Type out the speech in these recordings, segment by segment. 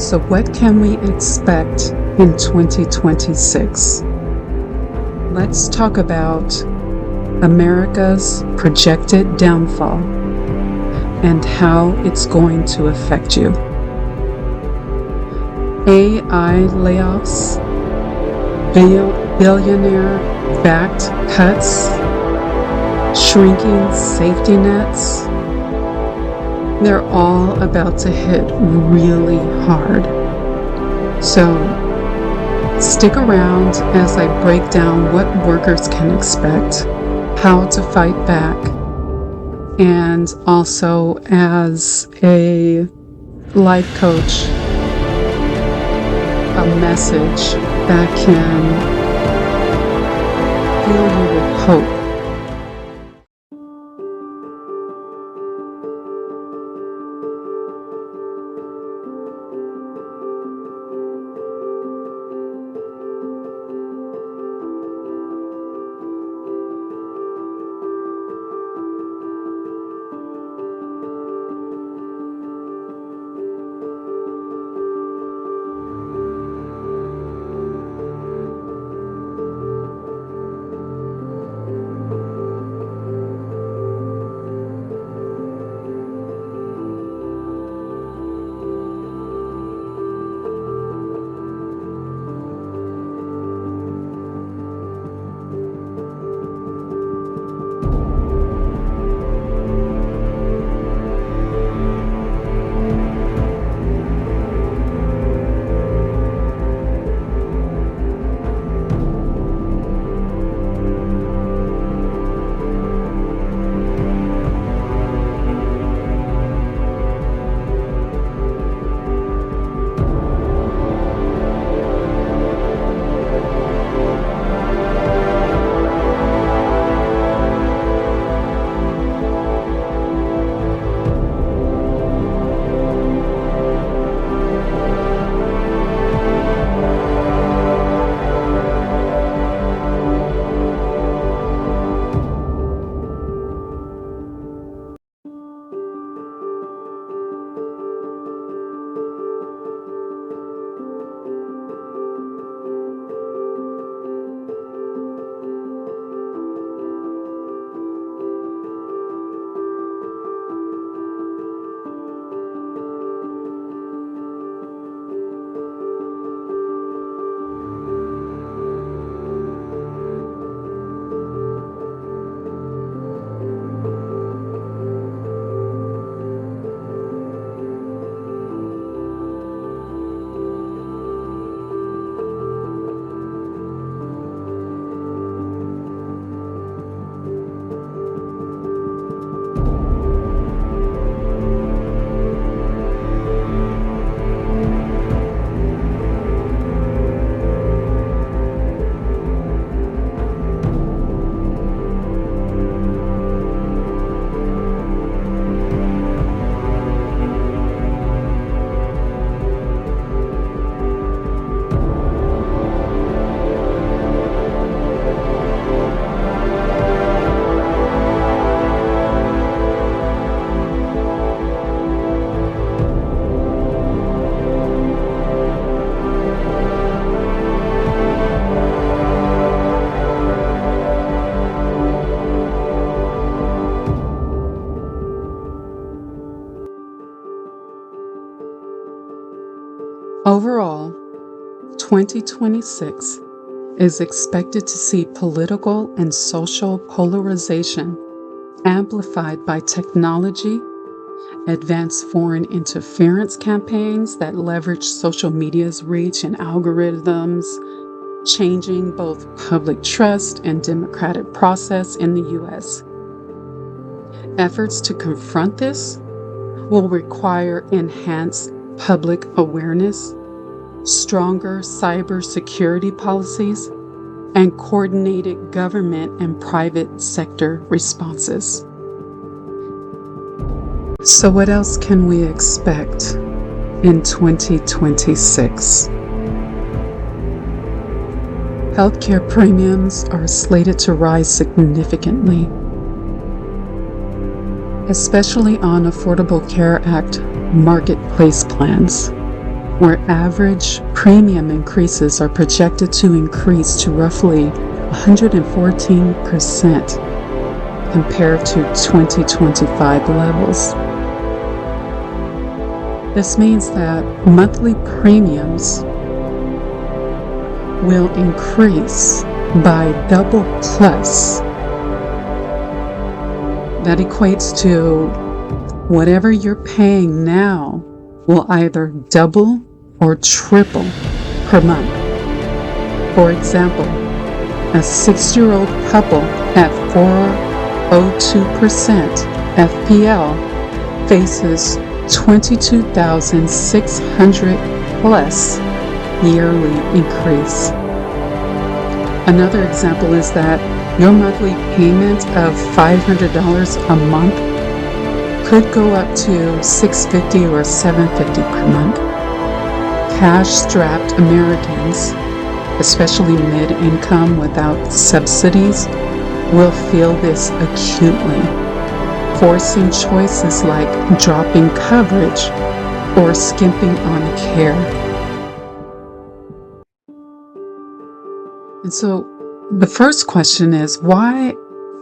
So what can we expect in 2026? Let's talk about America's projected downfall and how it's going to affect you. AI layoffs, billionaire-backed cuts, shrinking safety nets, they're all about to hit really hard. So stick around as I break down what workers can expect, how to fight back, and also as a life coach, a message that can fill you with hope. Overall, 2026 is expected to see political and social polarization amplified by technology, advanced foreign interference campaigns that leverage social media's reach and algorithms, changing both public trust and democratic process in the U.S. Efforts to confront this will require enhanced public awareness, stronger cybersecurity policies, and coordinated government and private sector responses. So what else can we expect in 2026? Healthcare premiums are slated to rise significantly, especially on Affordable Care Act marketplace plans. where average premium increases are projected to increase to roughly 114% compared to 2025 levels. This means that monthly premiums will increase by double plus. That equates to whatever you're paying now will either double or triple per month. For example, a 6-year-old couple at 402% FPL faces $22,600 plus yearly increase. Another example is that your monthly payment of $500 a month could go up to $650 or $750 per month. Cash-strapped Americans, especially mid-income without subsidies, will feel this acutely, forcing choices like dropping coverage or skimping on care. And so the first question is, why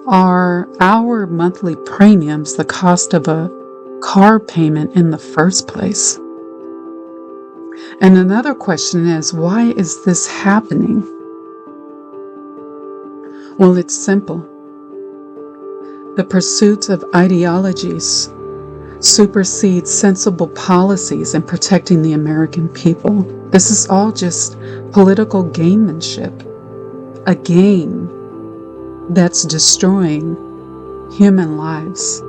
are our monthly premiums the cost of a car payment in the first place? And another question is, why is this happening? Well, it's simple. The pursuit of ideologies supersedes sensible policies in protecting the American people. This is all just political gamemanship, a game that's destroying human lives.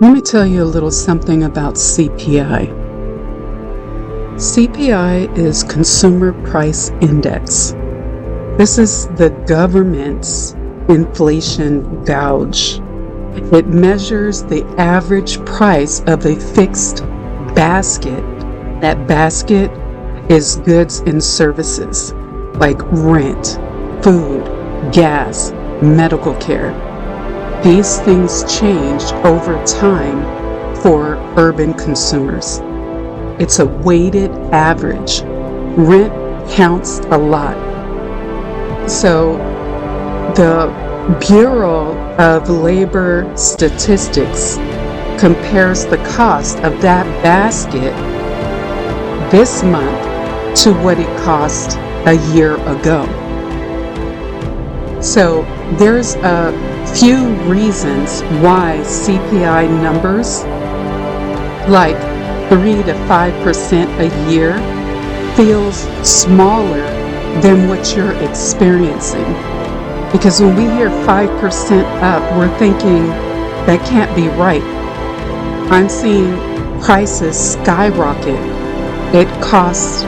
Let me tell you a little something about CPI. CPI is Consumer Price Index. This is the government's inflation gauge. It measures the average price of a fixed basket. That basket is goods and services like rent, food, gas, medical care. These things change over time for urban consumers. It's a weighted average. Rent counts a lot. So the Bureau of Labor Statistics compares the cost of that basket this month to what it cost a year ago. So there's a few reasons why CPI numbers like 3 to 5% a year feels smaller than what you're experiencing. Because when we hear 5% up, we're thinking that can't be right. I'm seeing prices skyrocket. It costs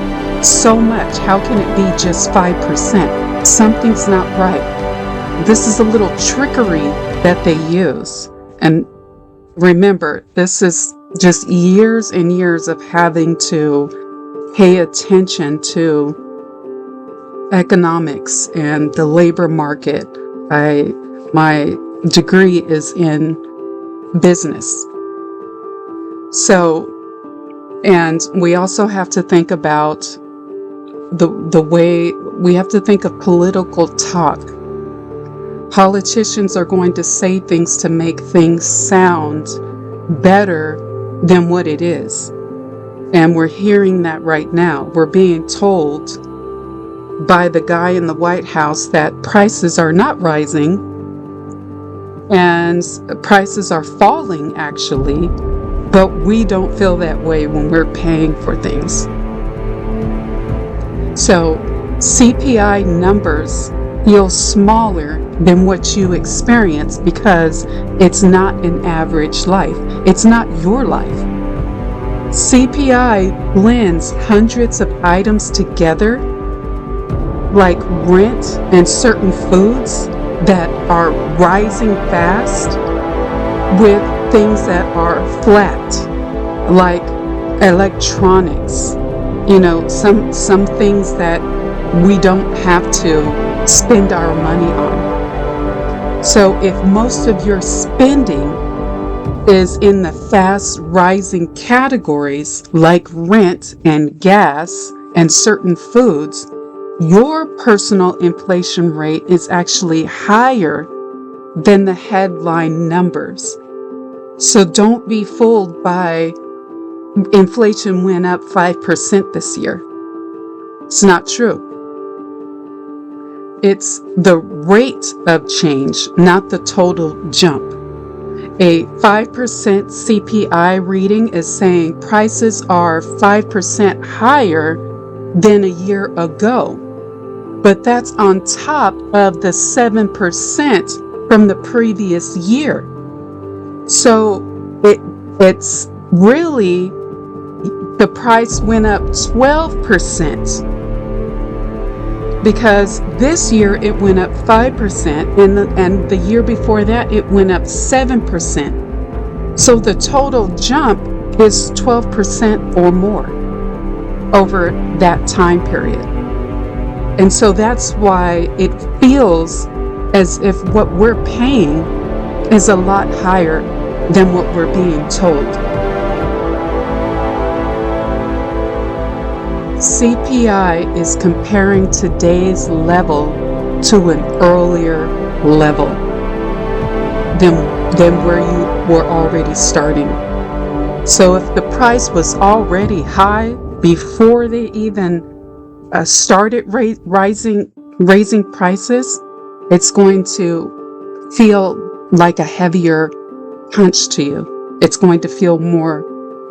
so much. How can it be just 5%? Something's not right. This is a little trickery that they use. And remember, this is just years and years of having to pay attention to economics and the labor market. My degree is in business. So, and we also have to think about the way we have to think of political talk. Politicians are going to say things to make things sound better than what it is. And we're hearing that right now. We're being told by the guy in the White House that prices are not rising and prices are falling, actually, but we don't feel that way when we're paying for things. So CPI numbers feel smaller than what you experience because it's not an average life. It's not your life. CPI blends hundreds of items together, like rent and certain foods that are rising fast, with things that are flat, like electronics. You know, some things that we don't have to spend our money on. So if most of your spending is in the fast rising categories like rent and gas and certain foods, your personal inflation rate is actually higher than the headline numbers. So don't be fooled by inflation went up 5% this year. It's not true. It's the rate of change, not the total jump. A 5% CPI reading is saying prices are 5% higher than a year ago. But that's on top of the 7% from the previous year. So it's really, the price went up 12%. Because this year it went up 5%, and the year before that it went up 7%. So the total jump is 12% or more over that time period. And so that's why it feels as if what we're paying is a lot higher than what we're being told. CPI is comparing today's level to an earlier level than where you were already starting. So if the price was already high before they even started raising prices, it's going to feel like a heavier punch to you. It's going to feel more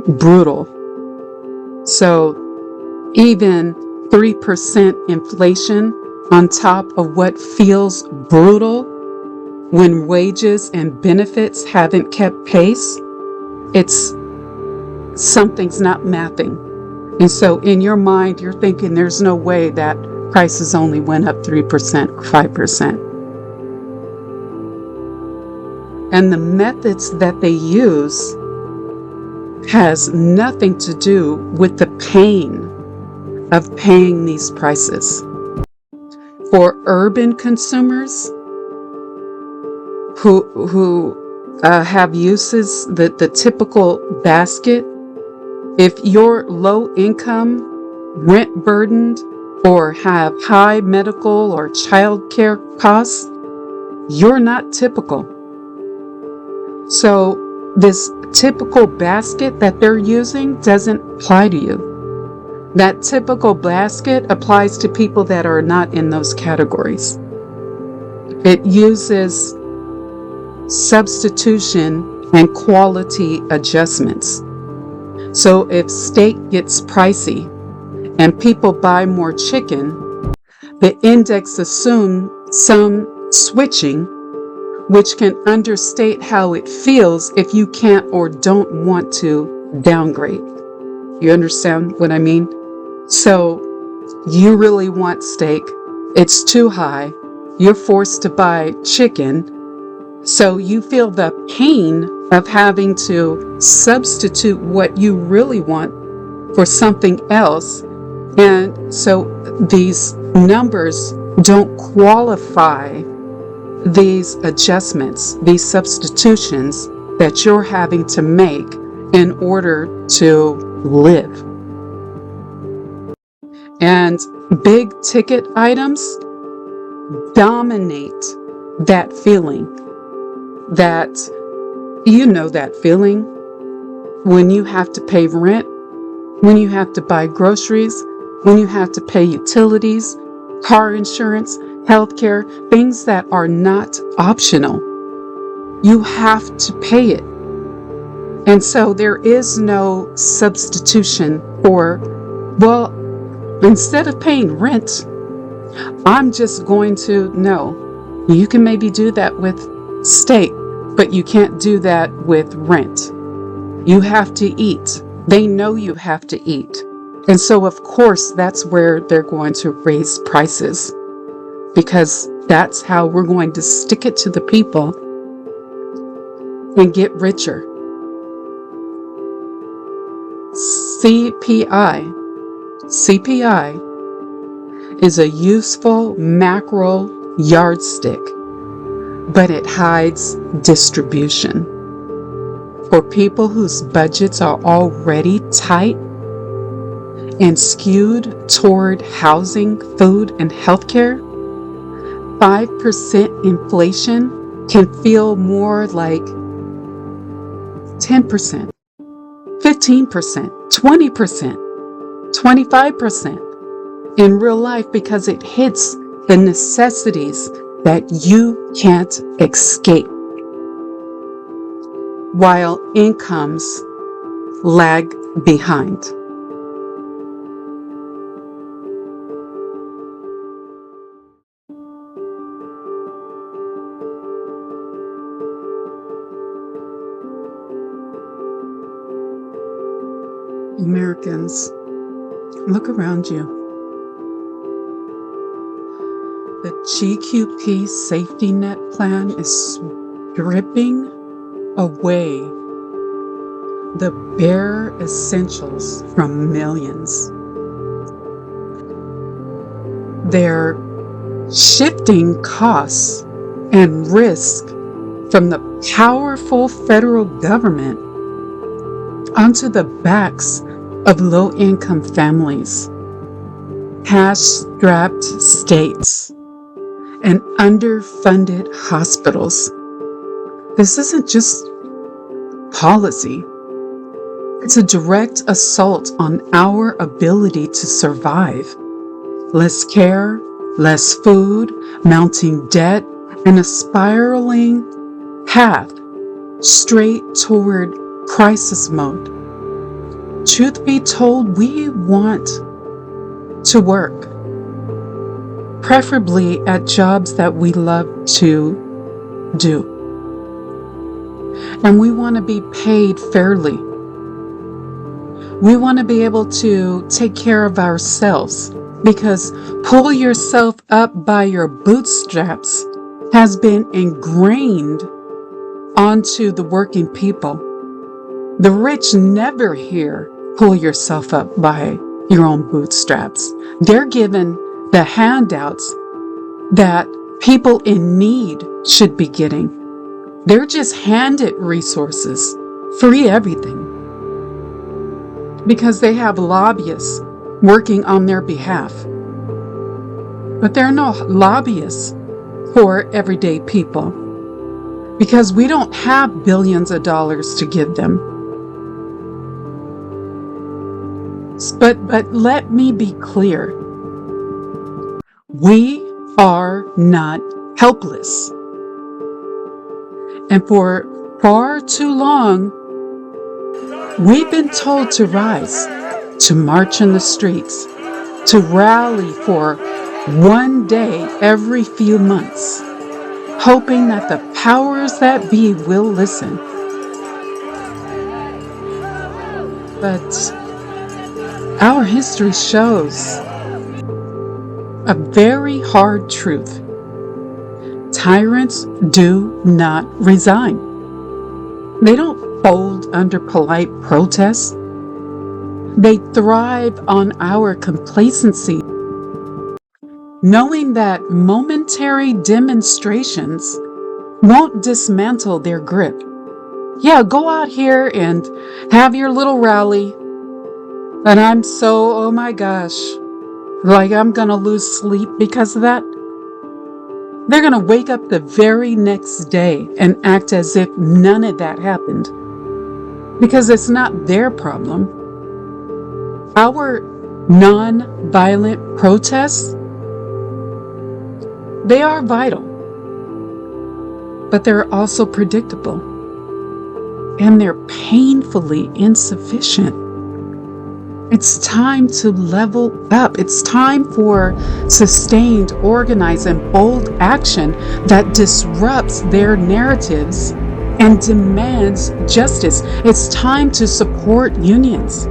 brutal. So even 3% inflation on top of what feels brutal when wages and benefits haven't kept pace, something's not mathing. And so in your mind, you're thinking there's no way that prices only went up 3% or 5%. And the methods that they use has nothing to do with the pain of paying these prices. For urban consumers who have uses, the typical basket, if you're low income, rent burdened, or have high medical or child care costs, you're not typical. So this typical basket that they're using doesn't apply to you. That typical basket applies to people that are not in those categories. It uses substitution and quality adjustments. So if steak gets pricey and people buy more chicken, the index assumes some switching, which can understate how it feels if you can't or don't want to downgrade. You understand what I mean? So you really want steak, it's too high, you're forced to buy chicken, so you feel the pain of having to substitute what you really want for something else. And so these numbers don't qualify these adjustments, these substitutions that you're having to make in order to live. And big ticket items dominate that feeling. That, you know, that feeling when you have to pay rent, when you have to buy groceries, when you have to pay utilities, car insurance, healthcare, things that are not optional. You have to pay it. And so there is no substitution for, well, instead of paying rent, I'm just going to, no. You can maybe do that with steak, but you can't do that with rent. You have to eat. They know you have to eat. And so, of course, that's where they're going to raise prices, because that's how we're going to stick it to the people and get richer. CPI is a useful macro yardstick but it hides distribution. For people whose budgets are already tight and skewed toward housing, food, and healthcare, 5% inflation can feel more like 10%, 15%, 20%, 25% in real life, because it hits the necessities that you can't escape, while incomes lag behind. Americans, look around you. The GQP safety net plan is stripping away the bare essentials from millions. They're shifting costs and risk from the powerful federal government onto the backs of low-income families, cash-strapped states, and underfunded hospitals. This isn't just policy. It's a direct assault on our ability to survive. Less care, less food, mounting debt, and a spiraling path straight toward crisis mode. Truth be told, we want to work, preferably at jobs that we love to do. And we want to be paid fairly. We want to be able to take care of ourselves, because pull yourself up by your bootstraps has been ingrained onto the working people. The rich never hear pull yourself up by your own bootstraps. They're given the handouts that people in need should be getting. They're just handed resources, free everything, because they have lobbyists working on their behalf. But there are no lobbyists for everyday people, because we don't have billions of dollars to give them. But let me be clear. We are not helpless. And for far too long, we've been told to rise, to march in the streets, to rally for one day every few months, hoping that the powers that be will listen. But our history shows a very hard truth. Tyrants do not resign. They don't fold under polite protest. They thrive on our complacency, knowing that momentary demonstrations won't dismantle their grip. Yeah, go out here and have your little rally, and I'm so, oh my gosh, like I'm gonna lose sleep because of that. They're gonna wake up the very next day and act as if none of that happened, because it's not their problem. Our non-violent protests, they are vital, but they're also predictable, and they're painfully insufficient. It's time to level up. It's time for sustained, organized, and bold action that disrupts their narratives and demands justice. It's time to support unions,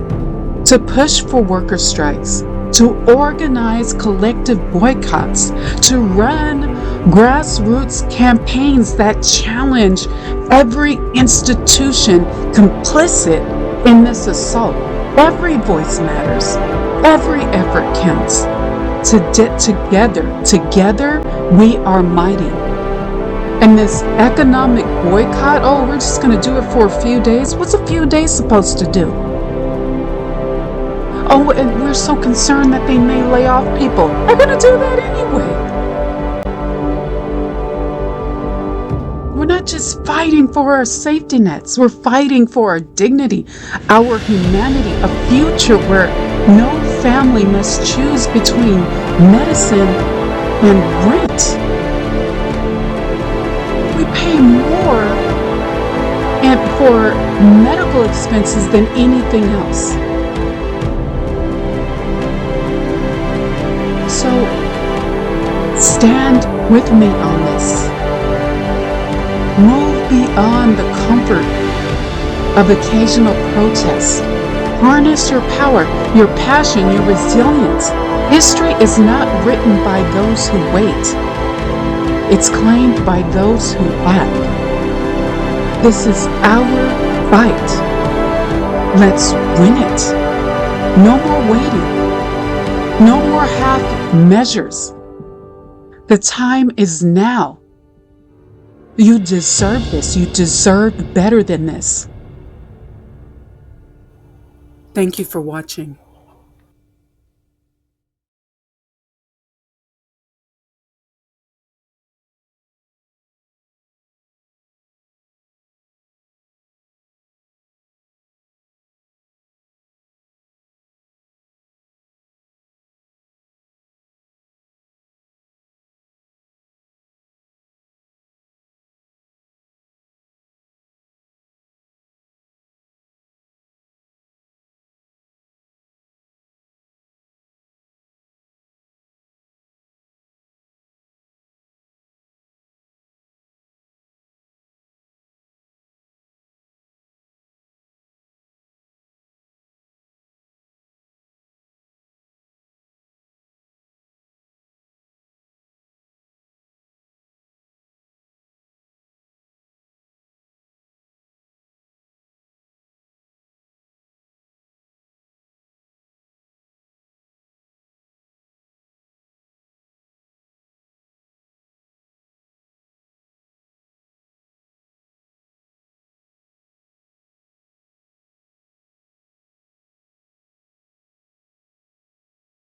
to push for worker strikes, to organize collective boycotts, to run grassroots campaigns that challenge every institution complicit in this assault. Every voice matters. Every effort counts. Together we are mighty. And this economic boycott, oh, we're just going to do it for a few days. What's a few days supposed to do? Oh, and we're so concerned that they may lay off people. They're going to do that anyway. We're not just fighting for our safety nets. We're fighting for our dignity, our humanity, a future where no family must choose between medicine and rent. We pay more for medical expenses than anything else. So stand with me on this. Move beyond the comfort of occasional protest. Harness your power, your passion, your resilience. History is not written by those who wait. It's claimed by those who act. This is our fight. Let's win it. No more waiting. No more half measures. The time is now. You deserve this. You deserve better than this. Thank you for watching.